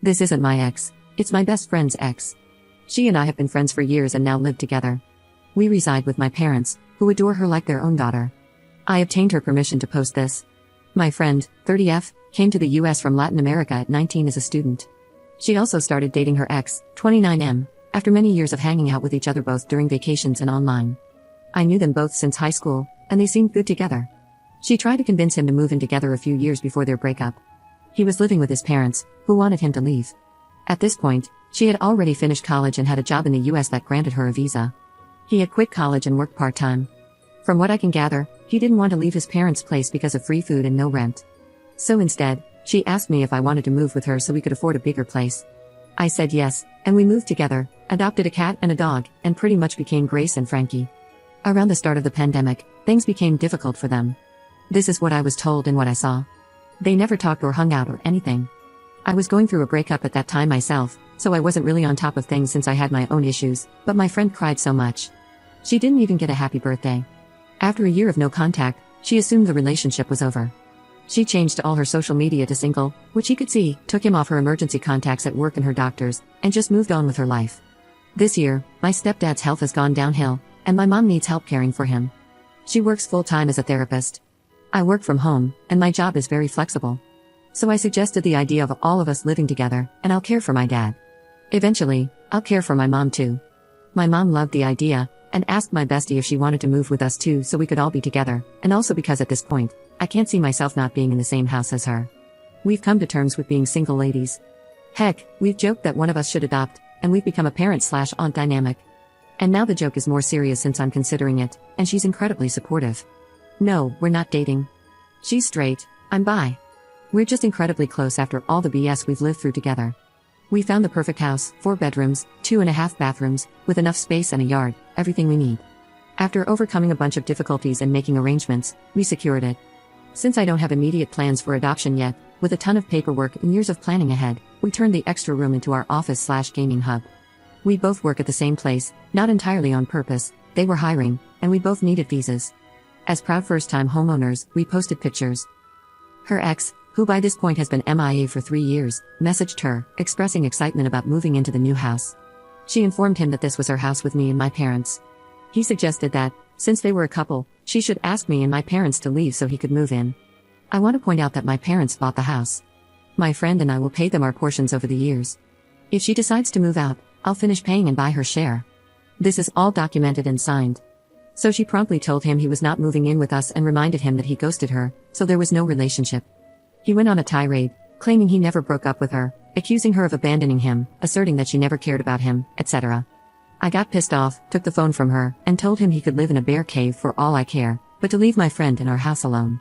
This isn't my ex, it's my best friend's ex. She and I have been friends for years and now live together. We reside with my parents, who adore her like their own daughter. I obtained her permission to post this. My friend, 30F, came to the US from Latin America at 19 as a student. She also started dating her ex, 29M, after many years of hanging out with each other both during vacations and online. I knew them both since high school, and they seemed good together. She tried to convince him to move in together a few years before their breakup. He was living with his parents, who wanted him to leave. At this point, she had already finished college and had a job in the US that granted her a visa. He had quit college and worked part-time. From what I can gather, he didn't want to leave his parents' place because of free food and no rent. So instead, she asked me if I wanted to move with her so we could afford a bigger place. I said yes, and we moved together, adopted a cat and a dog, and pretty much became Grace and Frankie. Around the start of the pandemic, things became difficult for them. This is what I was told and what I saw. They never talked or hung out or anything. I was going through a breakup at that time myself, so I wasn't really on top of things since I had my own issues, but my friend cried so much. She didn't even get a happy birthday. After a year of no contact, she assumed the relationship was over. She changed all her social media to single, which he could see, took him off her emergency contacts at work and her doctors, and just moved on with her life. This year, my stepdad's health has gone downhill, and my mom needs help caring for him. She works full-time as a therapist. I work from home, and my job is very flexible. So I suggested the idea of all of us living together, and I'll care for my dad. Eventually, I'll care for my mom too. My mom loved the idea, and asked my bestie if she wanted to move with us too so we could all be together, and also because at this point, I can't see myself not being in the same house as her. We've come to terms with being single ladies. Heck, we've joked that one of us should adopt, and we've become a parent/aunt dynamic. And now the joke is more serious since I'm considering it, and she's incredibly supportive. No, we're not dating. She's straight, I'm bi. We're just incredibly close after all the BS we've lived through together. We found the perfect house, 4 bedrooms, 2.5 bathrooms, with enough space and a yard, everything we need. After overcoming a bunch of difficulties and making arrangements, we secured it. Since I don't have immediate plans for adoption yet, with a ton of paperwork and years of planning ahead, we turned the extra room into our office/gaming hub. We both work at the same place, not entirely on purpose, they were hiring, and we both needed visas. As proud first-time homeowners, we posted pictures. Her ex, who by this point has been MIA for 3 years, messaged her, expressing excitement about moving into the new house. She informed him that this was her house with me and my parents. He suggested that, since they were a couple, she should ask me and my parents to leave so he could move in. I want to point out that my parents bought the house. My friend and I will pay them our portions over the years. If she decides to move out, I'll finish paying and buy her share. This is all documented and signed. So she promptly told him he was not moving in with us and reminded him that he ghosted her, so there was no relationship. He went on a tirade, claiming he never broke up with her, accusing her of abandoning him, asserting that she never cared about him, etc. I got pissed off, took the phone from her, and told him he could live in a bear cave for all I care, but to leave my friend in our house alone.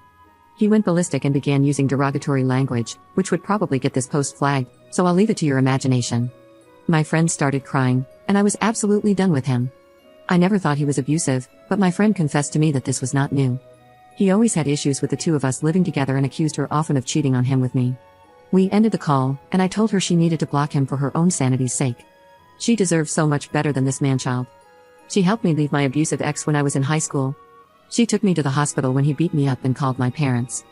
He went ballistic and began using derogatory language, which would probably get this post flagged, so I'll leave it to your imagination. My friend started crying, and I was absolutely done with him. I never thought he was abusive, but my friend confessed to me that this was not new. He always had issues with the two of us living together and accused her often of cheating on him with me. We ended the call, and I told her she needed to block him for her own sanity's sake. She deserves so much better than this man-child. She helped me leave my abusive ex when I was in high school. She took me to the hospital when he beat me up and called my parents.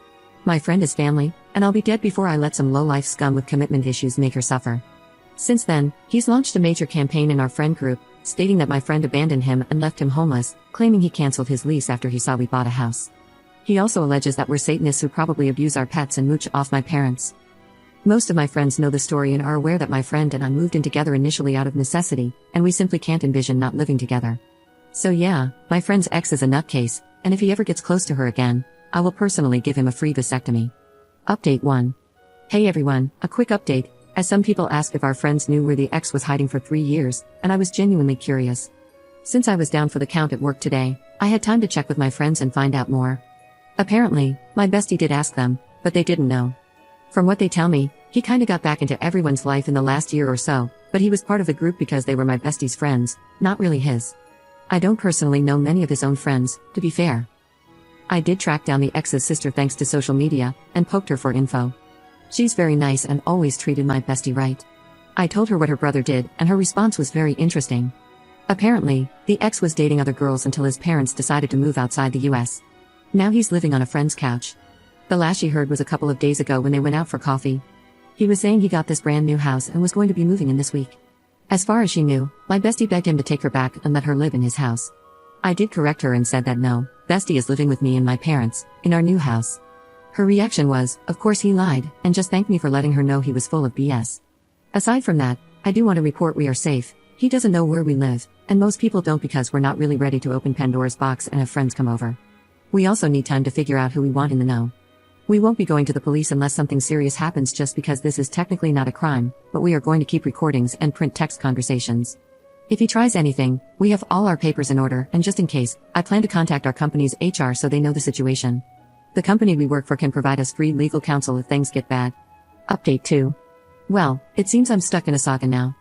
My friend is family, and I'll be dead before I let some low-life scum with commitment issues make her suffer. Since then, he's launched a major campaign in our friend group, stating that my friend abandoned him and left him homeless, claiming he canceled his lease after he saw we bought a house. He also alleges that we're Satanists who probably abuse our pets and mooch off my parents. Most of my friends know the story and are aware that my friend and I moved in together initially out of necessity, and we simply can't envision not living together. So yeah, my friend's ex is a nutcase, and if he ever gets close to her again, I will personally give him a free vasectomy. Update 1. Hey everyone, a quick update, as some people asked if our friends knew where the ex was hiding for 3 years, and I was genuinely curious. Since I was down for the count at work today, I had time to check with my friends and find out more. Apparently, my bestie did ask them, but they didn't know. From what they tell me, he kinda got back into everyone's life in the last year or so, but he was part of the group because they were my bestie's friends, not really his. I don't personally know many of his own friends, to be fair. I did track down the ex's sister thanks to social media, and poked her for info. She's very nice and always treated my bestie right. I told her what her brother did, and her response was very interesting. Apparently, the ex was dating other girls until his parents decided to move outside the US. Now he's living on a friend's couch. The last she heard was a couple of days ago when they went out for coffee. He was saying he got this brand new house and was going to be moving in this week. As far as she knew, my bestie begged him to take her back and let her live in his house. I did correct her and said that no, bestie is living with me and my parents, in our new house. Her reaction was, of course he lied, and just thanked me for letting her know he was full of BS. Aside from that, I do want to report we are safe. He doesn't know where we live, and most people don't because we're not really ready to open Pandora's box and have friends come over. We also need time to figure out who we want in the know. We won't be going to the police unless something serious happens just because this is technically not a crime, but we are going to keep recordings and print text conversations. If he tries anything, we have all our papers in order, and just in case, I plan to contact our company's HR so they know the situation. The company we work for can provide us free legal counsel if things get bad. Update 2. Well, it seems I'm stuck in a saga now.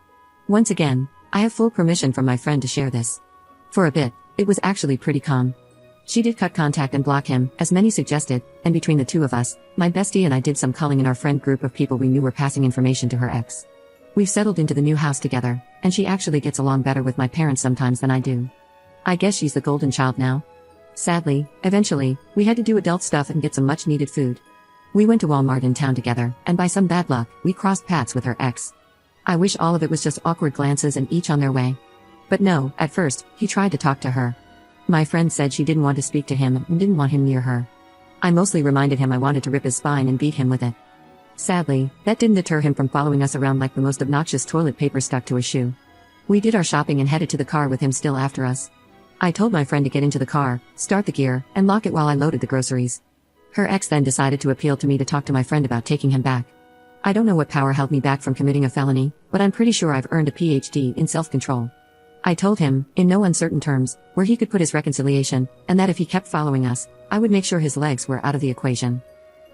Once again, I have full permission from my friend to share this. For a bit, it was actually pretty calm. She did cut contact and block him, as many suggested, and between the two of us, my bestie and I did some culling in our friend group of people we knew were passing information to her ex. We've settled into the new house together, and she actually gets along better with my parents sometimes than I do. I guess she's the golden child now. Sadly, eventually, we had to do adult stuff and get some much-needed food. We went to Walmart in town together, and by some bad luck, we crossed paths with her ex. I wish all of it was just awkward glances and each on their way. But no, at first, he tried to talk to her. My friend said she didn't want to speak to him and didn't want him near her. I mostly reminded him I wanted to rip his spine and beat him with it. Sadly, that didn't deter him from following us around like the most obnoxious toilet paper stuck to a shoe. We did our shopping and headed to the car with him still after us. I told my friend to get into the car, start the gear, and lock it while I loaded the groceries. Her ex then decided to appeal to me to talk to my friend about taking him back. I don't know what power held me back from committing a felony, but I'm pretty sure I've earned a PhD in self-control. I told him, in no uncertain terms, where he could put his reconciliation, and that if he kept following us, I would make sure his legs were out of the equation.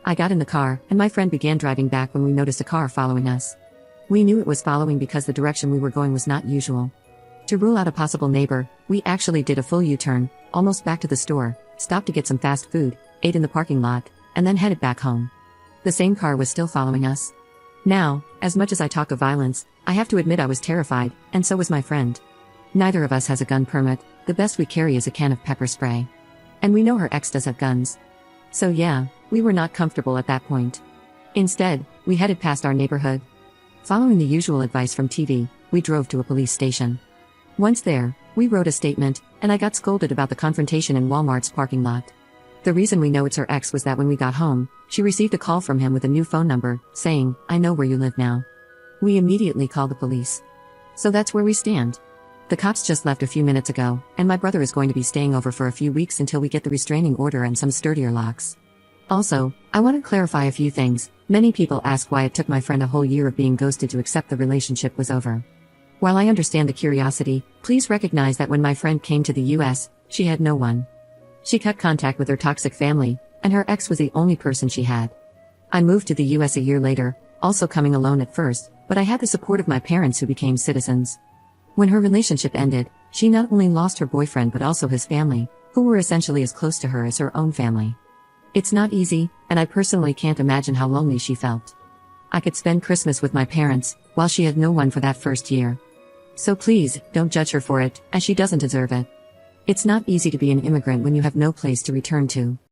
I got in the car, and my friend began driving back when we noticed a car following us. We knew it was following because the direction we were going was not usual. To rule out a possible neighbor, we actually did a full U-turn, almost back to the store, stopped to get some fast food, ate in the parking lot, and then headed back home. The same car was still following us. Now, as much as I talk of violence, I have to admit I was terrified, and so was my friend. Neither of us has a gun permit, the best we carry is a can of pepper spray. And we know her ex does have guns. So yeah, we were not comfortable at that point. Instead, we headed past our neighborhood. Following the usual advice from TV, we drove to a police station. Once there, we wrote a statement, and I got scolded about the confrontation in Walmart's parking lot. The reason we know it's her ex was that when we got home, she received a call from him with a new phone number, saying, "I know where you live now." We immediately called the police. So that's where we stand. The cops just left a few minutes ago, and my brother is going to be staying over for a few weeks until we get the restraining order and some sturdier locks. Also, I want to clarify a few things. Many people ask why it took my friend a whole year of being ghosted to accept the relationship was over. While I understand the curiosity, please recognize that when my friend came to the US, she had no one. She cut contact with her toxic family, and her ex was the only person she had. I moved to the US a year later, also coming alone at first, but I had the support of my parents who became citizens. When her relationship ended, she not only lost her boyfriend but also his family, who were essentially as close to her as her own family. It's not easy, and I personally can't imagine how lonely she felt. I could spend Christmas with my parents, while she had no one for that first year. So please, don't judge her for it, as she doesn't deserve it. It's not easy to be an immigrant when you have no place to return to.